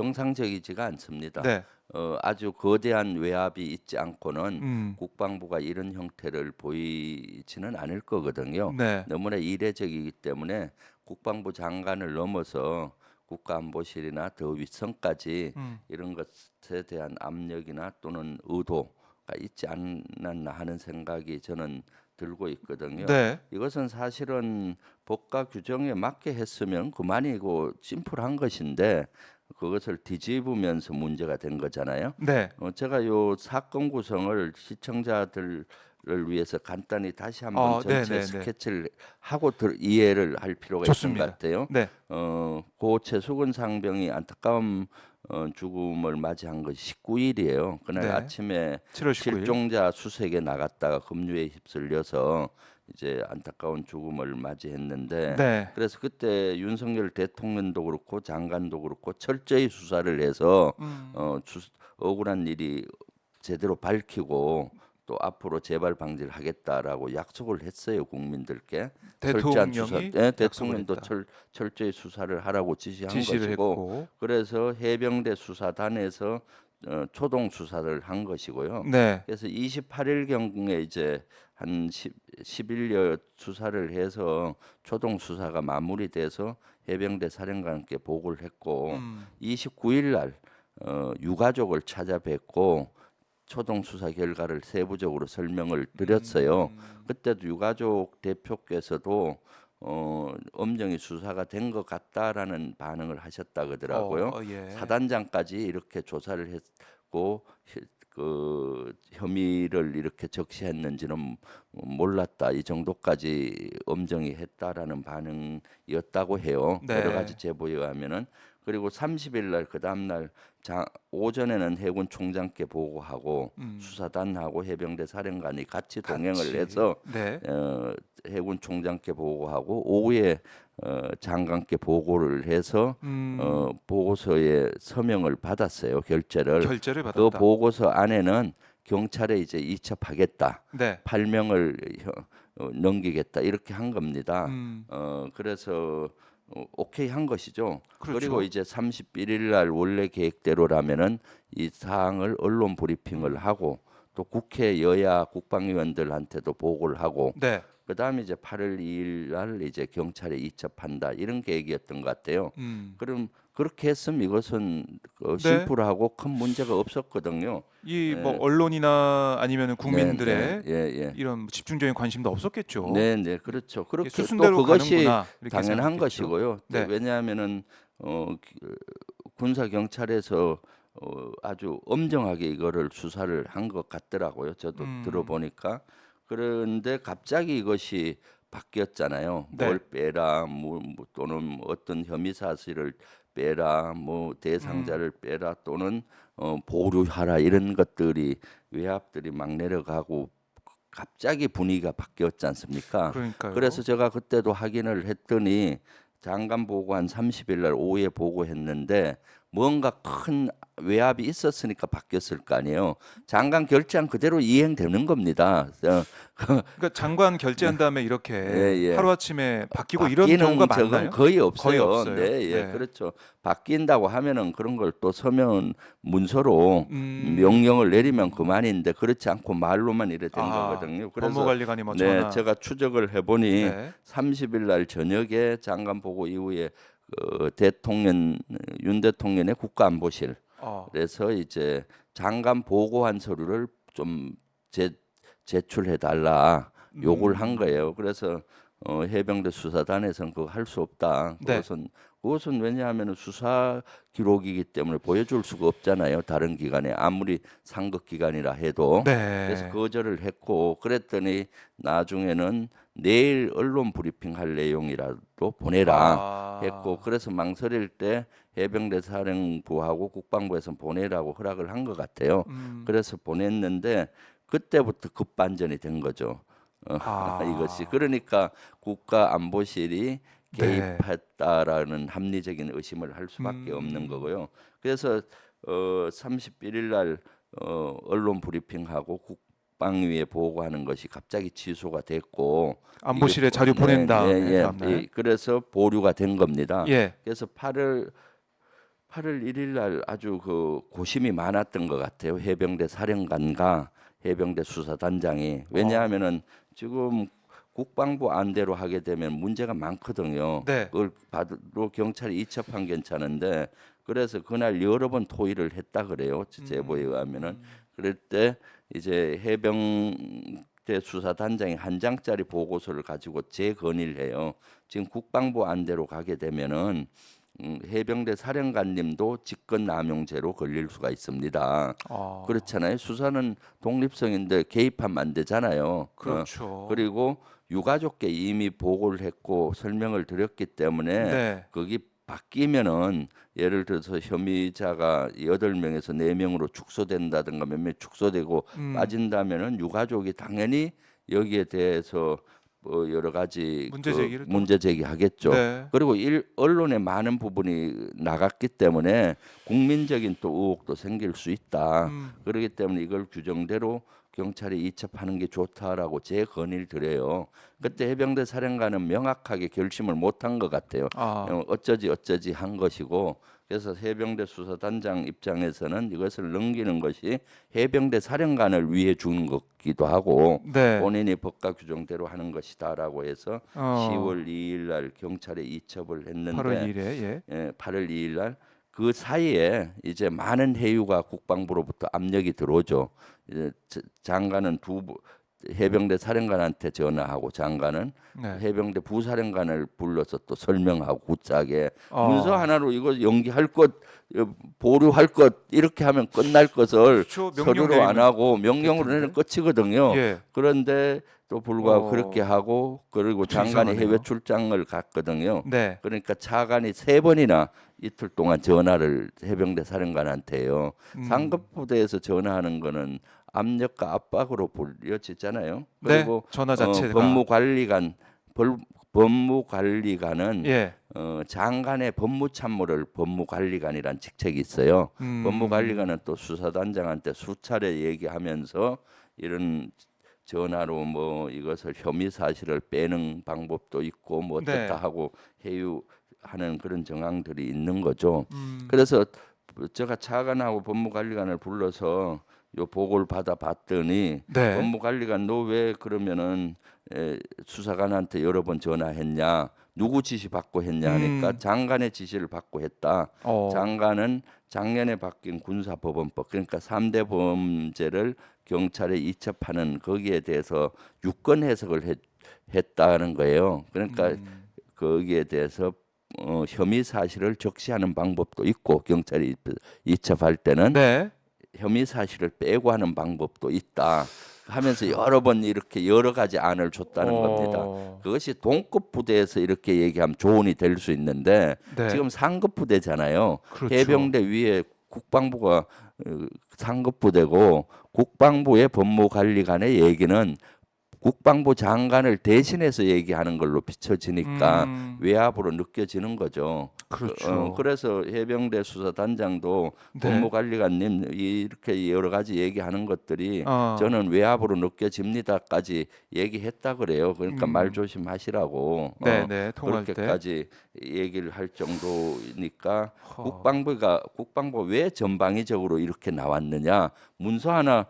정상적이지가 않습니다. 네. 아주 거대한 외압이 있지 않고는 음. 국방부가 이런 형태를 보이지는 않을 거거든요. 네. 너무나 이례적이기 때문에 국방부 장관을 넘어서 국가안보실이나 더 윗선까지 음. 이런 것에 대한 압력이나 또는 의도가 있지 않았나 하는 생각이 저는 들고 있거든요. 네. 이것은 사실은 법과 규정에 맞게 했으면 그만이고 심플한 것인데 그것을 뒤집으면서 문제가 된 거잖아요. 네. 제가 요 사건 구성을 시청자들을 위해서 간단히 다시 한번 전체 네네네. 스케치를 하고 이해를 할 필요가 있는 것 좋습니다. 같아요. 네. 고 최수근 상병이 안타까운 죽음을 맞이한 것이 19일이에요. 그날 네. 아침에 7월 19일. 실종자 수색에 나갔다가 급류에 휩쓸려서 이제 안타까운 죽음을 맞이했는데 네. 그래서 그때 윤석열 대통령도 그렇고 장관도 그렇고 철저히 수사를 해서 음. 억울한 일이 제대로 밝히고 또 앞으로 재발 방지를 하겠다라고 약속을 했어요 국민들께. 철저한 수사. 대통령이 네, 약속을 대통령도 했다. 철저히 수사를 하라고 지시한 지시를 것이고 했고. 그래서 해병대 수사단에서 초동 수사를 한 것이고요. 네. 그래서 28일 경에 이제 한 10일여 수사를 해서 초동 수사가 마무리돼서 해병대 사령관께 보고를 했고 29일 날 유가족을 찾아뵙고 초동 수사 결과를 세부적으로 설명을 드렸어요. 그때도 유가족 대표께서도 엄정히 수사가 된 것 같다라는 반응을 하셨다 그러더라고요. 예. 사단장까지 이렇게 조사를 했고 그 혐의를 이렇게 적시했는지는 몰랐다. 이 정도까지 엄정히 했다라는 반응이었다고 해요. 네. 여러 가지 제보에 의하면은. 그리고 30일 날 그 다음 날 오전에는 해군 총장께 보고하고 수사단하고 해병대 사령관이 같이 동행을 해서 네. 해군 총장께 보고하고 오후에 장관께 보고를 해서 보고서에 서명을 받았어요. 결재를. 결재를 그 받았다. 보고서 안에는 경찰에 이제 이첩하겠다. 네. 8명을 넘기겠다. 이렇게 한 겁니다. 그래서 오케이 한 것이죠. 그렇죠. 그리고 이제 31일 날 원래 계획대로라면은 이 사항을 언론 브리핑을 하고 또 국회 여야 국방위원들한테도 보고를 하고 네. 그다음에 이제 8월 2일 날 이제 경찰에 이첩한다 이런 계획이었던 것 같아요. 그럼 그렇게 했으면 이것은 네. 심플하고 큰 문제가 없었거든요. 이 뭐 언론이나 아니면 국민들의 예. 이런 집중적인 관심도 없었겠죠. 네, 그렇죠. 그렇게 또 수순대로 그것이 가는구나 이렇게 당연한 생각했겠죠. 것이고요. 네. 왜냐하면은 군사 경찰에서 아주 엄정하게 이거를 수사를 한 것 같더라고요. 저도 들어보니까. 그런데 갑자기 이것이 바뀌었잖아요. 네. 뭘 빼라, 또는 어떤 혐의 사실을 빼라, 대상자를 빼라, 또는 보류하라 이런 것들이 외압들이 막 내려가고 갑자기 분위기가 바뀌었지 않습니까? 그러니까요. 그래서 제가 그때도 확인을 했더니 장관 보고한 30일 날 오후에 보고했는데 뭔가 큰 외압이 있었으니까 바뀌었을 거 아니에요. 장관 결재안 그대로 이행되는 겁니다. 그러니까 장관 결재한 다음에 이렇게 예. 하루아침에 바뀌고 이런 바뀌는 경우가 적은 많나요? 거의 없어요. 거의 없어요. 네, 그렇죠. 바뀐다고 하면은 그런 걸 또 서면 문서로 음. 명령을 내리면 그만인데 그렇지 않고 말로만 이래 된 거거든요. 그래서 법무관리관이 뭐 네, 전화. 제가 추적을 해보니 네. 30일 날 저녁에 장관 보고 이후에 윤 대통령의 국가안보실 그래서 이제 장관 보고한 서류를 좀 제출해 달라 요구를 한 거예요. 그래서 해병대 수사단에서는 그거 할 수 없다. 네. 그것은 왜냐하면 수사 기록이기 때문에 보여줄 수가 없잖아요. 다른 기관에 아무리 상급 기관이라 해도. 네. 그래서 거절을 했고 그랬더니 나중에는 내일 언론 브리핑 할 내용이라도 보내라 했고 그래서 망설일 때 해병대 사령부하고 국방부에서 보내라고 허락을 한 것 같아요. 그래서 보냈는데 그때부터 급반전이 된 거죠. 이것이 그러니까 국가안보실이 개입했다라는 합리적인 의심을 할 수밖에 없는 거고요. 그래서 31일 날 언론 브리핑하고 국방위에 보고하는 것이 갑자기 취소가 됐고 안보실에 자료 보낸 다음에 다음날. 그래서 보류가 된 겁니다. 예. 그래서 8월 8월 1일 날 아주 그 고심이 많았던 것 같아요. 해병대 사령관과 해병대 수사단장이. 왜냐하면은 지금 국방부 안대로 하게 되면 문제가 많거든요. 네. 그걸 받으러 경찰이 이첩한 괜찮은데 그래서 그날 여러 번 토의를 했다 그래요. 제보에 의하면은. 그럴 때 이제 해병대 수사단장이 한 장짜리 보고서를 가지고 재건의를 해요. 지금 국방부 안대로 가게 되면은 해병대 사령관님도 직권남용죄로 걸릴 수가 있습니다. 아, 그렇잖아요. 수사는 독립성인데 개입하면 안 되잖아요. 그렇죠. 그리고 유가족께 이미 보고를 했고 설명을 드렸기 때문에 네. 거기 바뀌면은 예를 들어서 혐의자가 8명에서 4명으로 축소된다든가 몇 명 축소되고 빠진다면은 유가족이 당연히 여기에 대해서 뭐 여러 가지 문제 제기를 또- 문제 제기하겠죠. 네. 그리고 언론에 많은 부분이 나갔기 때문에 국민적인 또 의혹도 생길 수 있다. 그렇기 때문에 이걸 규정대로 경찰이 이첩하는 게 좋다라고 제 건의를 드려요. 그때 해병대 사령관은 명확하게 결심을 못한 것 같아요. 아, 어쩌지 한 것이고 그래서 해병대 수사단장 입장에서는 이것을 넘기는 것이 해병대 사령관을 위해 주는 것기도 하고 네. 본인이 법과 규정대로 하는 것이다라고 해서 10월 2일 날 경찰에 이첩을 했는데 8월 2일에 예. 8월 2일 날 그 사이에 이제 많은 해유가 국방부로부터 압력이 들어오죠. 이제 장관은 해병대 사령관한테 전화하고 장관은 네. 해병대 부사령관을 불러서 또 설명하고 굳자게 어. 문서 하나로 이거 연기할 것 보류할 것 이렇게 하면 끝날 것을 그렇죠. 명령 서류로 안 내리면 하고 명령으로 내는 끝이거든요. 예. 그런데 또 불구하고 어. 그렇게 하고 그리고 좀 장관이 이상하네요. 해외 출장을 갔거든요. 네. 그러니까 차관이 3번이나 이틀 동안 전화를 해병대 사령관한테 해요. 상급 부대에서 전화하는 거는 압력과 압박으로 불려지잖아요. 네. 그리고 전화 자체가 법무관리관은 예. 장관의 법무참모를 법무관리관이란 직책이 있어요. 법무관리관은 또 수사단장한테 수차례 얘기하면서 이런 전화로 뭐 이것을 혐의 사실을 빼는 방법도 있고 뭐 어떻다 네. 하고 해유하는 그런 정황들이 있는 거죠. 그래서 제가 차관하고 법무관리관을 불러서 요 보고를 받아 봤더니 네. 법무관리관 너 왜 그러면은 수사관한테 여러 번 전화했냐 누구 지시 받고 했냐 하니까 장관의 지시를 받고 했다. 어. 장관은 작년에 바뀐 군사법원법 그러니까 3대 범죄를 경찰에 이첩하는 거기에 대해서 유권 해석을 했다는 거예요. 그러니까 거기에 대해서 혐의 사실을 적시하는 방법도 있고 경찰이 이첩할 때는 네. 혐의 사실을 빼고 하는 방법도 있다 하면서 여러 번 이렇게 여러 가지 안을 줬다는 겁니다. 그것이 동급 부대에서 이렇게 얘기하면 조언이 될 수 있는데 네. 지금 상급 부대잖아요. 그렇죠. 해병대 위에 국방부가 상급 부대고 국방부의 법무관리관의 얘기는 국방부 장관을 대신해서 얘기하는 걸로 비춰지니까 외압으로 느껴지는 거죠. 그렇죠. 그래서 해병대 수사단장도 네. 법무관리관님 이렇게 여러 가지 얘기하는 것들이 저는 외압으로 느껴집니다까지 얘기했다 그래요. 그러니까 말 조심하시라고 네, 통화할 때. 그렇게까지 얘기를 할 정도니까 국방부가 왜 전방위적으로 이렇게 나왔느냐 문서 하나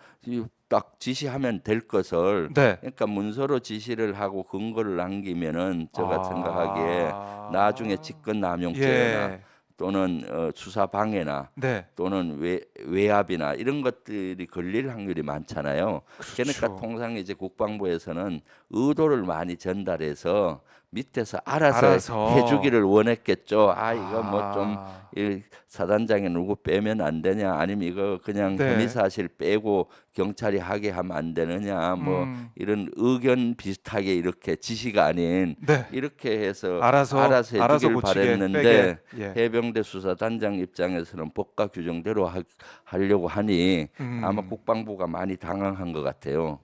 딱 지시하면 될 것을 네. 그러니까 문서로 지시를 하고 근거를 남기면은 제가 생각하기에 나중에 직권남용죄나 예. 또는 수사 방해나 네. 또는 외압이나 이런 것들이 걸릴 확률이 많잖아요. 그렇죠. 그러니까 통상 이제 국방부에서는 의도를 많이 전달해서 밑에서 알아서 해주기를 원했겠죠. 이거 뭐 좀 사단장에 누구 빼면 안 되냐, 아니면 이거 그냥 네. 혐의 사실 빼고 경찰이 하게 하면 안 되느냐, 뭐 이런 의견 비슷하게 이렇게 지시가 아닌 네. 이렇게 해서 알아서 해주길 고치게, 바랬는데 빼게. 예. 해병대 수사단장 입장에서는 법과 규정대로 하려고 하니 아마 국방부가 많이 당황한 것 같아요.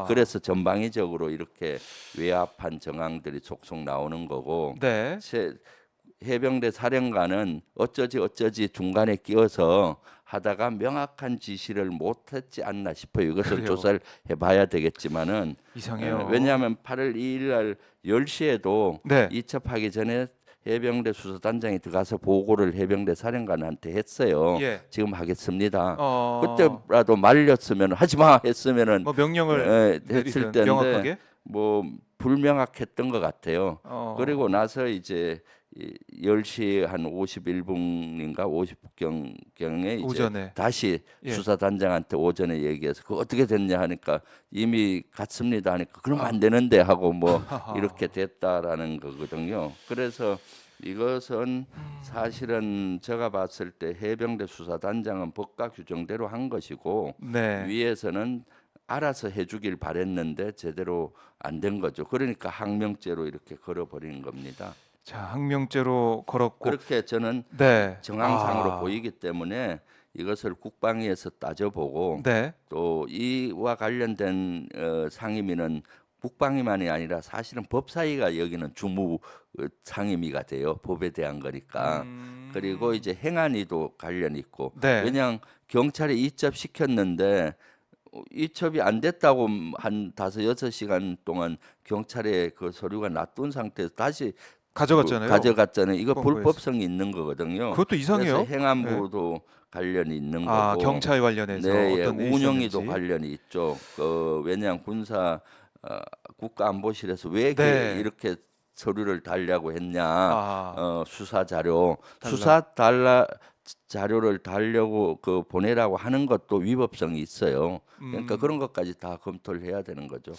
그래서 전방위적으로 이렇게 외압한 정황들이 속속 나오는 거고 네. 해병대 사령관은 어쩌지 중간에 끼어서 하다가 명확한 지시를 못했지 않나 싶어요. 이것을 그래요. 조사를 해봐야 되겠지만은 이상해요. 왜냐하면 8월 2일 날 10시에도 네. 이첩하기 전에 해병대 수사단장이 들어가서 보고를 해병대 사령관한테 했어요. 예. 지금 하겠습니다. 어, 그때라도 말렸으면 하지 마 했으면은 뭐 명령을 했을 내리든 텐데 명확하게. 뭐 불명확했던 것 같아요. 그리고 나서 이제 10시 한 51분인가 50분경에 이제 오전에. 다시 예. 수사단장한테 오전에 얘기해서 그 어떻게 됐냐 하니까 이미 갔습니다 하니까 그러면 안 되는데 하고 뭐 이렇게 됐다라는 거거든요. 그래서 이것은 사실은 제가 봤을 때 해병대 수사단장은 법과 규정대로 한 것이고 네. 위에서는 알아서 해주길 바랬는데 제대로 안 된 거죠. 그러니까 항명죄로 이렇게 걸어버리는 겁니다. 자, 항명죄로 걸었고. 그렇게 저는 네. 정황상으로 보이기 때문에 이것을 국방위에서 따져보고 네. 또 이와 관련된 상임위는 국방위만이 아니라 사실은 법사위가 여기는 주무 상임위가 돼요. 법에 대한 거니까. 그리고 이제 행안위도 관련이 있고. 네. 왜냐하면 경찰에 이첩시켰는데 이첩이 안 됐다고 한 5-6시간 동안 경찰에 그 서류가 놔둔 상태에서 다시 가져갔잖아요. 가져갔잖아요. 이거 국방부에서. 불법성이 있는 거거든요. 그것도 이상해요. 그래서 행안부도 관련이 있는 아, 거고. 경찰 관련해서 네, 예, 어떤 일이 운영위도 있었는지. 관련이 있죠. 왜냐하면 국가안보실에서 왜 네. 이렇게 서류를 달라고 했냐. 아, 수사 자료, 달라. 자료를 달려고 보내라고 하는 것도 위법성이 있어요. 그러니까 음. 그런 것까지 다 검토를 해야 되는 거죠.